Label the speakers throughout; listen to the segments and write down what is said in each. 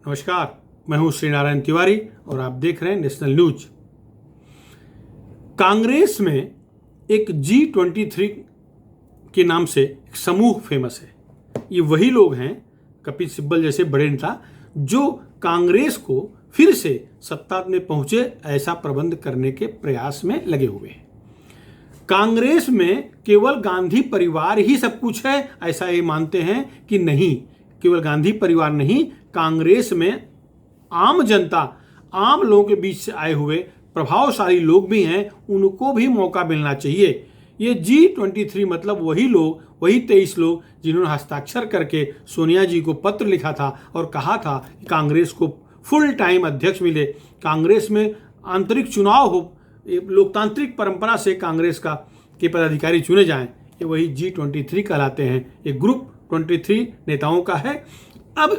Speaker 1: नमस्कार, मैं हूं श्रीनारायण तिवारी और आप देख रहे हैं नेशनल न्यूज। कांग्रेस में एक G23 के नाम से एक समूह फेमस है। ये वही लोग हैं, कपिल सिब्बल जैसे बड़े नेता, जो कांग्रेस को फिर से सत्ता में पहुंचे ऐसा प्रबंध करने के प्रयास में लगे हुए हैं। कांग्रेस में केवल गांधी परिवार ही सब कुछ है ऐसा ये मानते हैं कि नहीं, केवल गांधी परिवार नहीं, कांग्रेस में आम जनता, आम लोगों के बीच से आए हुए प्रभावशाली लोग भी हैं, उनको भी मौका मिलना चाहिए। ये G23 मतलब वही लोग, वही 23 लोग जिन्होंने हस्ताक्षर करके सोनिया जी को पत्र लिखा था और कहा था कि कांग्रेस को फुल टाइम अध्यक्ष मिले, कांग्रेस में आंतरिक चुनाव हो, लोकतांत्रिक परंपरा से कांग्रेस के पदाधिकारी चुने जाएं। ये वही G23 कहलाते हैं। ये ग्रुप 23 नेताओं का है। अब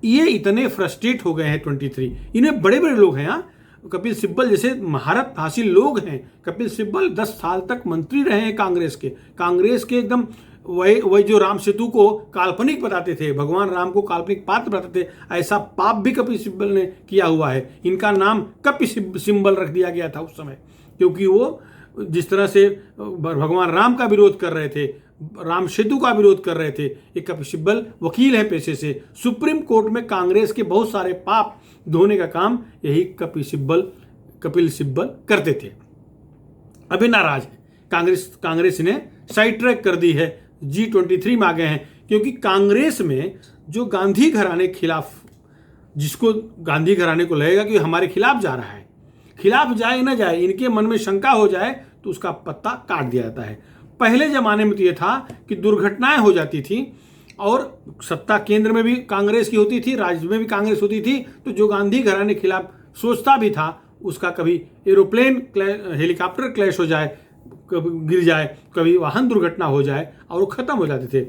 Speaker 1: ये इतने फ्रस्ट्रेट हो गए हैं 23, इन्हें बड़े बड़े लोग हैं, कपिल सिब्बल जैसे महारत हासिल लोग हैं। कपिल सिब्बल 10 साल तक मंत्री रहे हैं कांग्रेस के एकदम वही जो राम सेतु को काल्पनिक बताते थे, भगवान राम को काल्पनिक पात्र बताते थे, ऐसा पाप भी कपिल सिब्बल ने किया हुआ है। इनका नाम कपिल सिब्बल रख दिया गया था उस समय, क्योंकि वो जिस तरह से भगवान राम का विरोध कर रहे थे, राम सेतु का विरोध कर रहे थे। एक कपिल सिब्बल वकील है पेशे से, सुप्रीम कोर्ट में कांग्रेस के बहुत सारे पाप धोने का काम यही कपिल सिब्बल करते थे। अभी नाराज है कांग्रेस ने साइड ट्रैक कर दी है, G23 में आ गए हैं, क्योंकि कांग्रेस में जो गांधी घराने खिलाफ, जिसको गांधी घराने को लगेगा कि हमारे खिलाफ जा रहा है, खिलाफ जाए ना जाए, इनके मन में शंका हो जाए तो उसका पत्ता काट दिया जाता है। पहले जमाने में तो ये था कि दुर्घटनाएं हो जाती थी और सत्ता केंद्र में भी कांग्रेस की होती थी, राज्य में भी कांग्रेस होती थी, तो जो गांधी घराने के खिलाफ सोचता भी था उसका कभी एरोप्लेन हेलीकॉप्टर क्लैश हो जाए, कभी गिर जाए, कभी वाहन दुर्घटना हो जाए और वो खत्म हो जाते थे।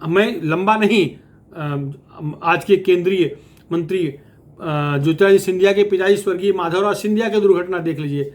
Speaker 1: मैं लंबा नहीं, आज के केंद्रीय मंत्री ज्योतिरादित्य सिंधिया के पिताजी स्वर्गीय माधवराव सिंधिया की दुर्घटना देख लीजिए,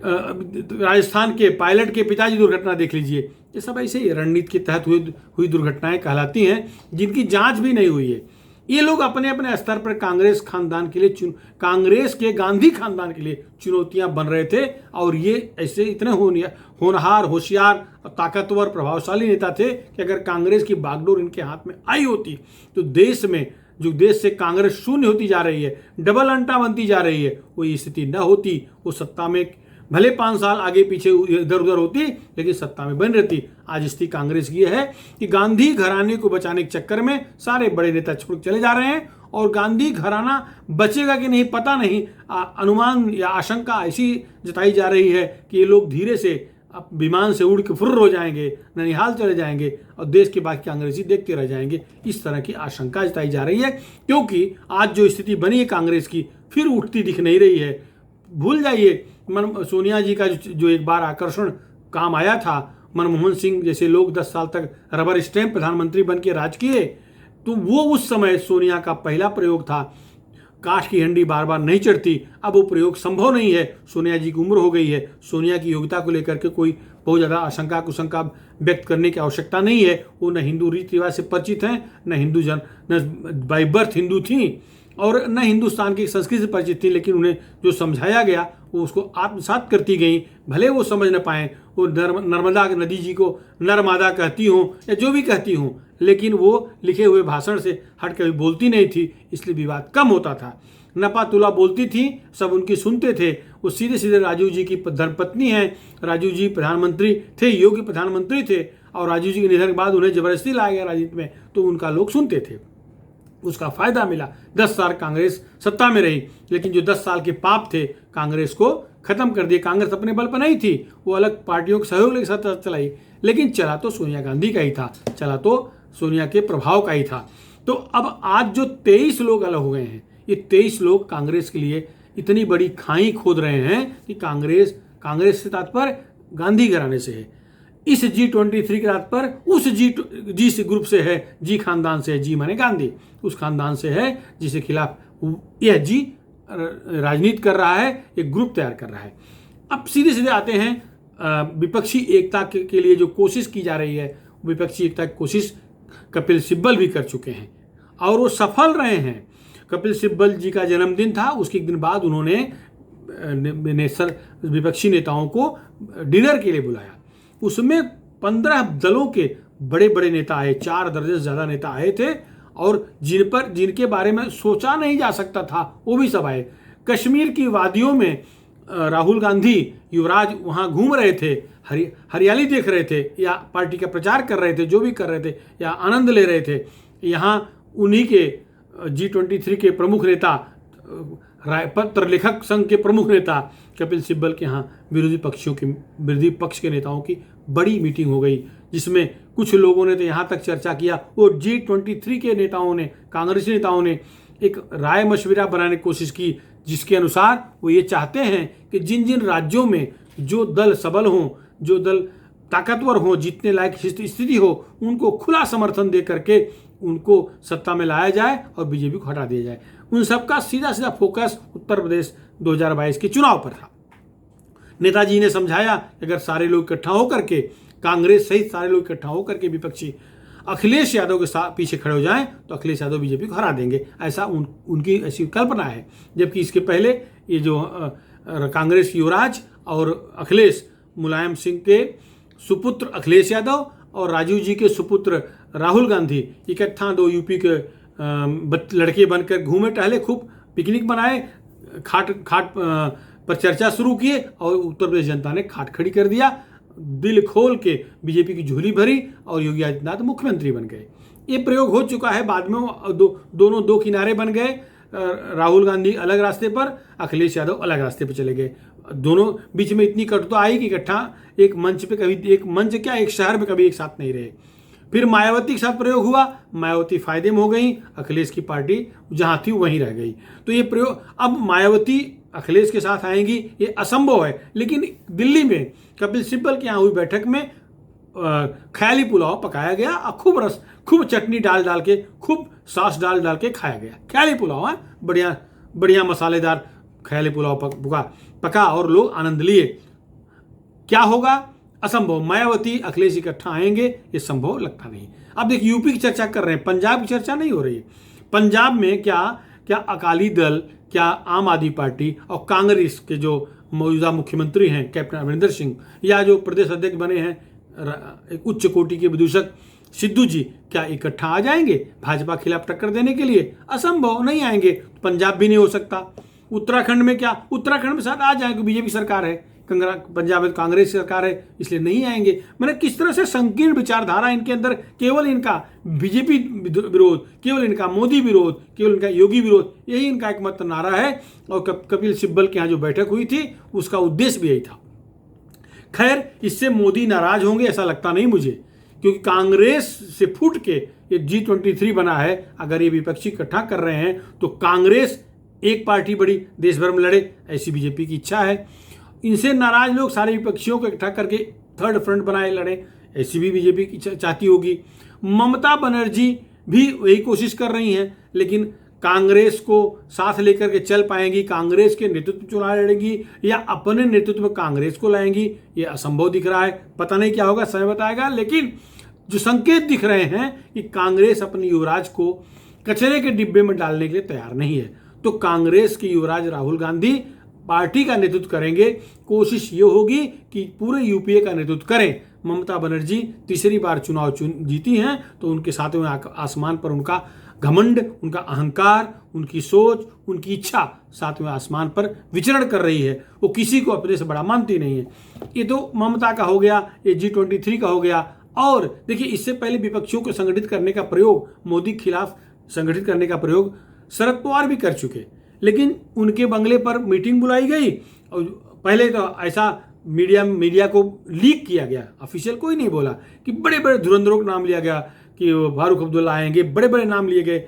Speaker 1: राजस्थान के पायलट के पिताजी दुर्घटना देख लीजिए। ये सब ऐसे ही रणनीति के तहत हुई दुर्घटनाएं कहलाती हैं, जिनकी जांच भी नहीं हुई है। ये लोग अपने अपने स्तर पर कांग्रेस खानदान के लिए, कांग्रेस के गांधी खानदान के लिए चुनौतियां बन रहे थे, और ये ऐसे इतने होनहार, होशियार, ताकतवर, प्रभावशाली नेता थे कि अगर कांग्रेस की बागडोर इनके हाथ में आई होती तो देश से कांग्रेस शून्य होती जा रही है, डबल अंटा बनती जा रही है, वो स्थिति न होती। वो सत्ता में भले 5 साल आगे पीछे इधर उधर होती, लेकिन सत्ता में बन रहती। आज स्थिति कांग्रेस की है कि गांधी घराने को बचाने के चक्कर में सारे बड़े नेता छोड़ चले जा रहे हैं, और गांधी घराना बचेगा कि नहीं पता नहीं। अनुमान या आशंका ऐसी जताई जा रही है कि ये लोग धीरे से विमान से उड़ के फुर्र हो जाएंगे, ननिहाल चले जाएंगे और देश के बाकी कांग्रेसी देखते रह जाएंगे। इस तरह की आशंका जताई जा रही है, क्योंकि आज जो स्थिति बनी है कांग्रेस की, फिर उठती दिख नहीं रही है। भूल जाइए सोनिया जी का जो एक बार आकर्षण काम आया था, मनमोहन सिंह जैसे लोग 10 साल तक रबर स्टैंप प्रधानमंत्री बन के राज किए, तो वो उस समय सोनिया का पहला प्रयोग था। काश की हंडी बार बार नहीं चढ़ती, अब वो प्रयोग संभव नहीं है। सोनिया जी की उम्र हो गई है, सोनिया की योग्यता को लेकर के कोई बहुत ज़्यादा आशंका कुशंका व्यक्त करने की आवश्यकता नहीं है। वो न हिंदू रीति रिवाज से परिचित हैं, न बाई बर्थ हिंदू थी, और न हिंदुस्तान की संस्कृति से परिचित थी, लेकिन उन्हें जो समझाया गया वो उसको आत्मसात करती गई। भले वो समझ न पाएँ, वो नर्मदा नदी जी को नर्मदा कहती हूँ या जो भी कहती हूँ, लेकिन वो लिखे हुए भाषण से हट कभी बोलती नहीं थी, इसलिए विवाद कम होता था। नपा तुला बोलती थी, सब उनकी सुनते थे। वो सीधे सीधे राजीव जी की धर्मपत्नी हैं, राजीव जी प्रधानमंत्री थे, योग्य प्रधानमंत्री थे, और राजीव जी के निधन के बाद उन्हें जबरदस्ती लाया गया राजनीति में, तो उनका लोग सुनते थे, उसका फायदा मिला। 10 साल कांग्रेस सत्ता में रही, लेकिन जो 10 साल के पाप थे कांग्रेस को खत्म कर दिए। कांग्रेस अपने बल पर नहीं थी, वो अलग पार्टियों के सहयोग के साथ चलाई, लेकिन चला तो सोनिया गांधी का ही था, चला तो सोनिया के प्रभाव का ही था। तो अब आज जो 23 लोग अलग हो गए हैं, ये 23 लोग कांग्रेस के लिए इतनी बड़ी खाई खोद रहे हैं कि कांग्रेस से तात्पर्य गांधी घराने से है, इस G23 के तात्पर्य उस जी ग्रुप से है, जी खानदान से है, जी माने गांधी, उस खानदान से है जिसके खिलाफ यह जी राजनीति कर रहा है, एक ग्रुप तैयार कर रहा है। अब सीधे सीधे आते हैं विपक्षी एकता के लिए जो कोशिश की जा रही है, विपक्षी एकता की कोशिश कपिल सिब्बल भी कर चुके हैं और वो सफल रहे हैं। कपिल सिब्बल जी का जन्मदिन था, उसके एक दिन बाद उन्होंने विपक्षी नेताओं को डिनर के लिए बुलाया। उसमें 15 दलों के बड़े बड़े नेता आए, 4 दर्जन से ज़्यादा नेता आए थे, और जिनके बारे में सोचा नहीं जा सकता था वो भी सब आए। कश्मीर की वादियों में राहुल गांधी, युवराज वहाँ घूम रहे थे, हरियाली देख रहे थे, या पार्टी का प्रचार कर रहे थे, जो भी कर रहे थे, या आनंद ले रहे थे। यहाँ उन्हीं के G23 के प्रमुख नेता, पत्र लेखक संघ के प्रमुख नेता कपिल सिब्बल के यहाँ विरोधी पक्ष के नेताओं की बड़ी मीटिंग हो गई, जिसमें कुछ लोगों ने तो यहाँ तक चर्चा किया, वो G23 के नेताओं ने, कांग्रेसी नेताओं ने एक राय मशविरा बनाने की कोशिश की, जिसके अनुसार वो ये चाहते हैं कि जिन जिन राज्यों में जो दल सबल हों, जो दल ताकतवर हों, जीतने लायक स्थिति हो, उनको खुला समर्थन दे करके उनको सत्ता में लाया जाए और बीजेपी को हटा दिया जाए। उन सबका सीधा सीधा फोकस उत्तर प्रदेश 2022 के चुनाव पर था। नेताजी ने समझाया कि अगर सारे लोग इकट्ठा होकर के, कांग्रेस सहित सारे लोग इकट्ठा होकर के विपक्षी अखिलेश यादव के साथ पीछे खड़े हो जाएं तो अखिलेश यादव बीजेपी को हरा देंगे, ऐसा उनकी ऐसी कल्पना है। जबकि इसके पहले ये जो कांग्रेस युवराज और अखिलेश, मुलायम सिंह के सुपुत्र अखिलेश यादव और राजीव जी के सुपुत्र राहुल गांधी इकट्ठा 2 यूपी के लड़के बनकर घूमे टहले, खूब पिकनिक बनाए, खाट पर चर्चा शुरू किए, और उत्तर प्रदेश जनता ने खाट खड़ी कर दिया, दिल खोल के बीजेपी की झोली भरी, और योगी आदित्यनाथ मुख्यमंत्री बन गए। ये प्रयोग हो चुका है। बाद में दोनों दो किनारे बन गए, राहुल गांधी अलग रास्ते पर, अखिलेश यादव अलग रास्ते पर चले गए। दोनों बीच में इतनी कटुता आई कि इकट्ठा एक मंच पे कभी, एक मंच क्या, एक शहर में कभी एक साथ नहीं रहे। फिर मायावती के साथ प्रयोग हुआ, मायावती फायदे में हो गई, अखिलेश की पार्टी जहां थी वहीं रह गई। तो ये प्रयोग, अब मायावती अखिलेश के साथ आएंगी ये असंभव है। लेकिन दिल्ली में कपिल सिब्बल के यहाँ हुई बैठक में ख्याली पुलाव पकाया गया, और खूब चटनी डाल के, खूब सॉस डाल के खाया गया। ख्याली पुलाव है, बढ़िया मसालेदार ख्याली पुलाव पका और लोग आनंद लिए। क्या होगा? असंभव। मायावती अखिलेश इकट्ठा आएंगे, ये संभव लगता नहीं। अब देखिए, यूपी की चर्चा कर रहे हैं, पंजाब की चर्चा नहीं हो रही है। पंजाब में क्या अकाली दल, क्या आम आदमी पार्टी और कांग्रेस के जो मौजूदा मुख्यमंत्री हैं कैप्टन अमरिंदर सिंह, या जो प्रदेश अध्यक्ष बने हैं एक उच्च कोटि के विदूषक सिद्धू जी, क्या इकट्ठा आ जाएंगे भाजपा के खिलाफ टक्कर देने के लिए? असंभव, नहीं आएंगे। पंजाब भी नहीं हो सकता। उत्तराखंड में क्या? उत्तराखंड में साथ आ जाएंगे, बीजेपी सरकार है, पंजाब में कांग्रेस सरकार है, इसलिए नहीं आएंगे। मैंने किस तरह से संकीर्ण विचारधारा इनके अंदर, केवल इनका बीजेपी विरोध, केवल इनका मोदी विरोध, केवल इनका योगी विरोध, यही इनका एकमात्र नारा है। और कपिल सिब्बल के यहाँ जो बैठक हुई थी उसका उद्देश्य भी यही था। खैर, इससे मोदी नाराज होंगे ऐसा लगता नहीं मुझे, क्योंकि कांग्रेस से फूट के ये G23 बना है। अगर ये विपक्षी इकट्ठा कर रहे हैं तो कांग्रेस एक पार्टी बड़ी देश भर में लड़े, ऐसी बीजेपी की इच्छा है। इनसे नाराज लोग सारे विपक्षियों को इकट्ठा करके थर्ड फ्रंट बनाए लड़े, ऐसी भी बीजेपी की चाहती होगी। ममता बनर्जी भी वही कोशिश कर रही हैं, लेकिन कांग्रेस को साथ लेकर के चल पाएंगी, कांग्रेस के नेतृत्व चुनाव लड़ेंगी, या अपने नेतृत्व में कांग्रेस को लाएंगी, ये असंभव दिख रहा है। पता नहीं क्या होगा, समय बताएगा। लेकिन जो संकेत दिख रहे हैं कि कांग्रेस अपने युवराज को कचरे के डिब्बे में डालने के लिए तैयार नहीं है। तो कांग्रेस के युवराज राहुल गांधी पार्टी का नेतृत्व करेंगे। कोशिश ये होगी कि पूरे यूपीए का नेतृत्व करें। ममता बनर्जी तीसरी बार चुनाव जीती हैं, तो उनके साथ में आसमान पर उनका घमंड, उनका अहंकार, उनकी सोच, उनकी इच्छा सातवें आसमान पर विचरण कर रही है। वो किसी को अपने से बड़ा मानती नहीं है। ये तो ममता का हो गया, ये G23 का हो गया। और देखिए, इससे पहले विपक्षियों को संगठित करने का प्रयोग, मोदी के खिलाफ संगठित करने का प्रयोग शरद पवार भी कर चुके, लेकिन उनके बंगले पर मीटिंग बुलाई गई। और पहले तो ऐसा मीडिया को लीक किया गया, ऑफिशियल कोई नहीं बोला, कि बड़े बड़े धुरंधरों का नाम लिया गया कि फारूक अब्दुल्ला आएंगे, बड़े बड़े नाम लिए गए,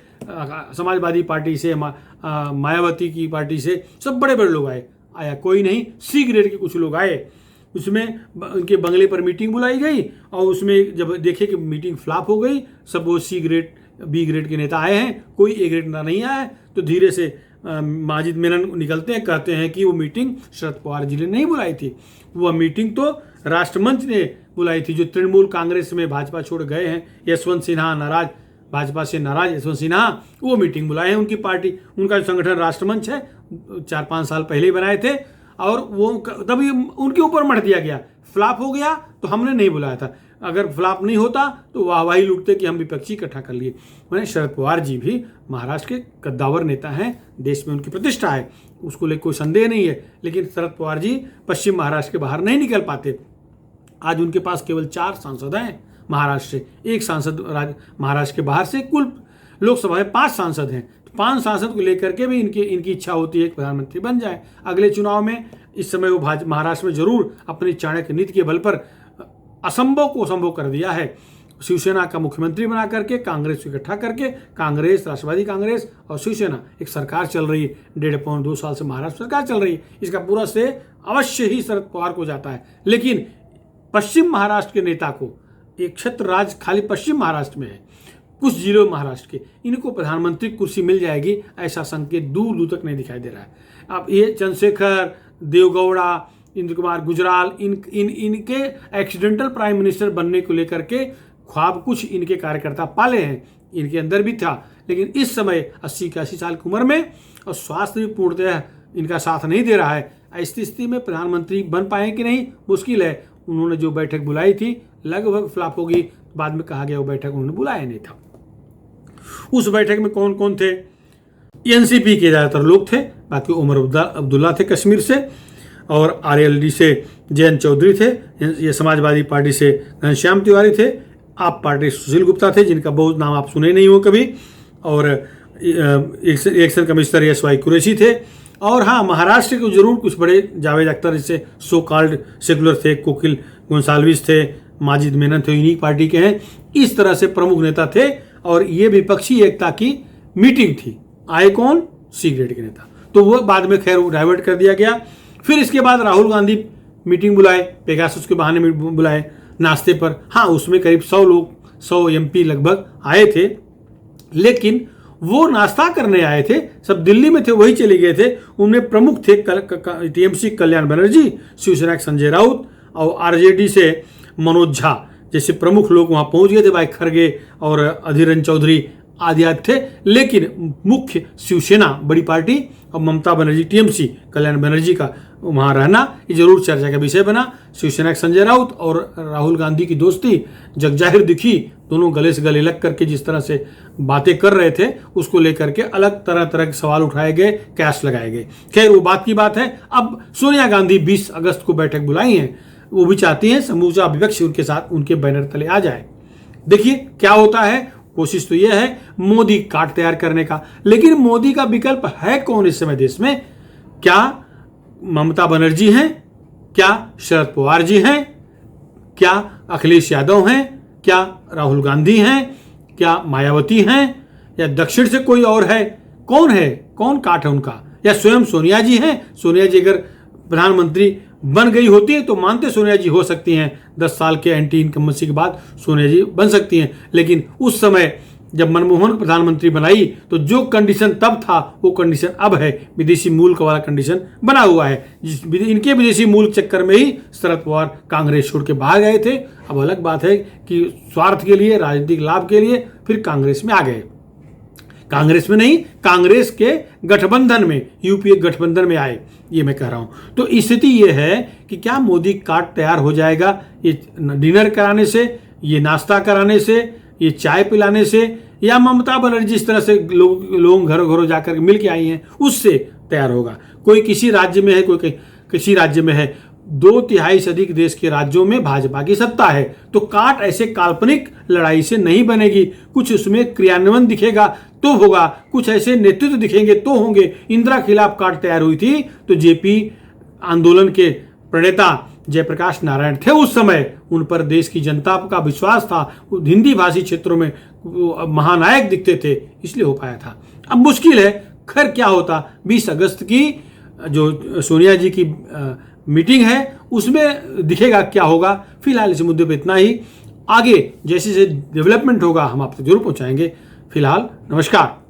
Speaker 1: समाजवादी पार्टी से, मायावती की पार्टी से, सब बड़े बड़े लोग आया कोई नहीं। सी ग्रेड के कुछ लोग आए, उसमें उनके बंगले पर मीटिंग बुलाई गई, और उसमें जब देखे कि मीटिंग फ्लॉप हो गई, सब वो सी ग्रेड बी ग्रेड के नेता आए हैं, कोई ए ग्रेड नेता नहीं आया है। तो धीरे से माजिद मेनन निकलते हैं, कहते हैं कि वो मीटिंग शरद पवार जी ने नहीं बुलाई थी, वह मीटिंग तो राष्ट्रमंच ने बुलाई थी, जो तृणमूल कांग्रेस में भाजपा छोड़ गए हैं। यशवंत सिन्हा नाराज भाजपा से नाराज यशवंत सिन्हा वो मीटिंग बुलाए हैं उनकी पार्टी, उनका जो संगठन राष्ट्रमंच है 4-5 साल पहले ही बनाए थे और वो तभी उनके ऊपर मढ़ दिया गया। फ्लॉप हो गया तो हमने नहीं बुलाया था, अगर फ्लॉप नहीं होता तो वाहवाही लूटते कि हम विपक्षी इकट्ठा कर लिए। मैंने शरद पवार जी भी महाराष्ट्र के कद्दावर नेता हैं, देश में उनकी प्रतिष्ठा है, उसको लेकर कोई संदेह नहीं है, लेकिन शरद पवार जी पश्चिम महाराष्ट्र के बाहर नहीं निकल पाते। आज उनके पास केवल 4 सांसद हैं महाराष्ट्र से, 1 सांसद महाराष्ट्र के बाहर से, कुल लोकसभा में 5 सांसद हैं। 5 सांसद को लेकर के भी इनकी इच्छा होती है कि प्रधानमंत्री बन जाए अगले चुनाव में। इस समय वो महाराष्ट्र में जरूर अपनी चाणक्य नीति के बल पर असंभव को संभव कर दिया है। शिवसेना का मुख्यमंत्री बना करके, कांग्रेस को इकट्ठा करके, कांग्रेस, राष्ट्रवादी कांग्रेस और शिवसेना एक सरकार चल रही है। 1.5-2 साल से महाराष्ट्र सरकार चल रही है। इसका पूरा श्रेय अवश्य ही शरद पवार को जाता है। लेकिन पश्चिम महाराष्ट्र के नेता को, एक क्षेत्र राज खाली पश्चिम महाराष्ट्र में है, कुछ जिलों महाराष्ट्र के, इनको प्रधानमंत्री कुर्सी मिल जाएगी ऐसा संकेत दूर दूर तक नहीं दिखाई दे रहा है। अब ये चंद्रशेखर, देवगौड़ा, इंद्र कुमार गुजराल, इनके एक्सीडेंटल प्राइम मिनिस्टर बनने को लेकर के ख्वाब कुछ इनके कार्यकर्ता पाले हैं, इनके अंदर भी था। लेकिन इस समय 80-81 साल की उम्र में और स्वास्थ्य भी पूर्णतः इनका साथ नहीं दे रहा है। ऐसी स्थिति में प्रधानमंत्री बन पाए कि नहीं, मुश्किल है। उन्होंने जो बैठक बुलाई थी लगभग फ्लॉप होगी, बाद में कहा गया वो बैठक उन्होंने बुलाया नहीं था। उस बैठक में कौन कौन थे? एनसीपी के ज़्यादातर लोग थे, बाकी उमर अब्दुल्ला थे कश्मीर से, और आरएलडी से जयंत चौधरी थे, ये समाजवादी पार्टी से घनश्याम तिवारी थे, आप पार्टी सुशील गुप्ता थे जिनका बहुत नाम आप सुने नहीं हो कभी, और इलेक्शन कमिश्नर SY कुरैशी थे। और हाँ, महाराष्ट्र के जरूर कुछ बड़े जावेद अख्तर जैसे सो कॉल्ड सेकुलर थे, कोकिल गोंसाल्विस थे, माजिद मेनन थे, यूनिक पार्टी के हैं। इस तरह से प्रमुख नेता थे और ये विपक्षी एकता की मीटिंग थी। आए कौन? C ग्रेड के नेता, तो वो बाद में खैर डाइवर्ट कर दिया गया। फिर इसके बाद राहुल गांधी मीटिंग बुलाए, पेगासस के बहाने में बुलाए नाश्ते पर। हाँ, उसमें करीब 100 लोग, 100 MP लगभग आए थे, लेकिन वो नाश्ता करने आए थे, सब दिल्ली में थे, वही चले गए थे। उनमें प्रमुख थे TMC कल्याण बनर्जी, शिवसेना के संजय राउत और RJD से मनोज झा जैसे प्रमुख लोग वहाँ पहुँच गए थे। भाई खरगे और अधीर रंजन चौधरी आदि थे। लेकिन मुख्य शिवसेना बड़ी पार्टी और ममता बनर्जी TMC कल्याण बनर्जी का वहाँ रहना ये जरूर चर्चा का विषय बना। शिवसेना के संजय राउत और राहुल गांधी की दोस्ती जगजाहिर दिखी, दोनों गले से गले लग करके जिस तरह से बातें कर रहे थे उसको लेकर के अलग तरह तरह के सवाल उठाए गए, कैश लगाए गए। खैर वो बात की बात है। अब सोनिया गांधी 20 अगस्त को बैठक बुलाई है, वो भी चाहती हैं समूचा विपक्ष उनके साथ उनके बैनर तले आ जाए। देखिए क्या होता है। कोशिश तो यह है मोदी कार्ड तैयार करने का, लेकिन मोदी का विकल्प है कौन इस समय देश में? क्या ममता बनर्जी हैं? क्या शरद पवार जी हैं? क्या अखिलेश यादव हैं? क्या राहुल गांधी हैं? क्या मायावती हैं? या दक्षिण से कोई और है? कौन है? कौन काट है उनका? या स्वयं सोनिया जी हैं? सोनिया जी अगर प्रधानमंत्री बन गई होती है तो मानते सोनिया जी हो सकती हैं, 10 साल के एंटी इनकम्बेंसी के बाद सोनिया जी बन सकती हैं। लेकिन उस समय जब मनमोहन प्रधानमंत्री बनाई तो जो कंडीशन तब था वो कंडीशन अब है, विदेशी मूल का वाला कंडीशन बना हुआ है। इनके विदेशी मूल चक्कर में ही शरद पवार कांग्रेस छोड़ के बाहर गए थे। अब अलग बात है कि स्वार्थ के लिए, राजनीतिक लाभ के लिए फिर कांग्रेस में आ गए। कांग्रेस में नहीं, कांग्रेस के गठबंधन में, यूपीए गठबंधन में आए, ये मैं कह रहा हूं। तो स्थिति ये है कि क्या मोदी कार्ड तैयार हो जाएगा ये डिनर कराने से, ये नाश्ता कराने से, ये चाय पिलाने से, या ममता बनर्जी इस तरह से लोग घरों घरों जाकर मिल के आई हैं उससे तैयार होगा? कोई किसी राज्य में है, कोई किसी राज्य में है। 2/3 से अधिक देश के राज्यों में भाजपा की सत्ता है, तो काट ऐसे काल्पनिक लड़ाई से नहीं बनेगी। कुछ उसमें क्रियान्वयन दिखेगा तो होगा, कुछ ऐसे नेतृत्व दिखेंगे तो होंगे। इंदिरा खिलाफ काट तैयार हुई थी तो JP आंदोलन के प्रणेता जयप्रकाश नारायण थे उस समय, उन पर देश की जनता का विश्वास था, हिंदी भाषी क्षेत्रों में महानायक दिखते थे, इसलिए हो पाया था। अब मुश्किल है, खैर क्या होता। 20 अगस्त की जो सोनिया जी की मीटिंग है उसमें दिखेगा क्या होगा। फिलहाल इस मुद्दे पे इतना ही, आगे जैसे जैसे डेवलपमेंट होगा हम आपको जरूर पहुंचाएंगे। फिलहाल नमस्कार।